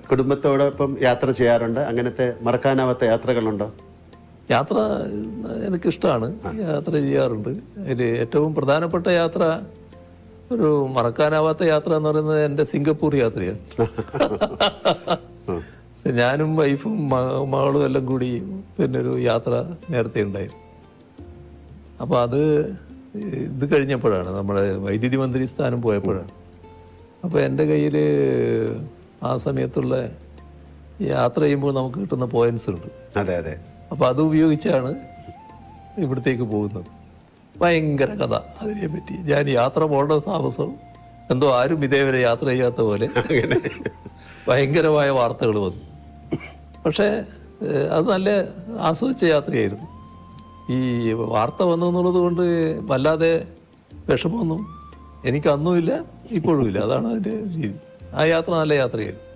കുടുംബത്തോടൊപ്പം യാത്ര ചെയ്യാറുണ്ട്? അങ്ങനത്തെ മറക്കാനാവാത്ത യാത്രകളുണ്ടോ? യാത്ര എനിക്കിഷ്ടമാണ്, യാത്ര ചെയ്യാറുണ്ട്. അതിൽ ഏറ്റവും പ്രധാനപ്പെട്ട യാത്ര, ഒരു മറക്കാനാവാത്ത യാത്ര എന്ന് പറയുന്നത് എൻ്റെ സിംഗപ്പൂർ യാത്രയാണ്. ഞാനും വൈഫും മകളും എല്ലാം കൂടി പിന്നെ ഒരു യാത്ര നേരത്തെ ഉണ്ടായിരുന്നു. അപ്പോൾ അത് ഇത് കഴിഞ്ഞപ്പോഴാണ്, നമ്മുടെ വൈദ്യുതി മന്ത്രി സ്ഥാനം പോയപ്പോഴാണ്. അപ്പോൾ എൻ്റെ കയ്യിൽ ആ സമയത്തുള്ള യാത്ര ചെയ്യുമ്പോൾ നമുക്ക് കിട്ടുന്ന പോയിന്റ്സ് ഉണ്ട്. അതെ അതെ. അപ്പോൾ അത് ഉപയോഗിച്ചാണ് ഇവിടത്തേക്ക് പോകുന്നത്. ഭയങ്കര കഥ അതിനെ പറ്റി. ഞാൻ യാത്ര പോകേണ്ട താമസം എന്തോ ആരും ഇതേവരെ യാത്ര ചെയ്യാത്ത പോലെ ഭയങ്കരമായ വാർത്തകൾ വന്നു. പക്ഷേ അത് നല്ല ആസ്വദിച്ച യാത്രയായിരുന്നു. ഈ വാർത്ത വന്നു എന്നുള്ളത് കൊണ്ട് വല്ലാതെ വിഷമമൊന്നും എനിക്ക് അന്നുമില്ല, ഇപ്പോഴും ഇല്ല. അതാണ് അതിൻ്റെ രീതി. ആ യാത്ര നല്ല യാത്രയായിരുന്നു.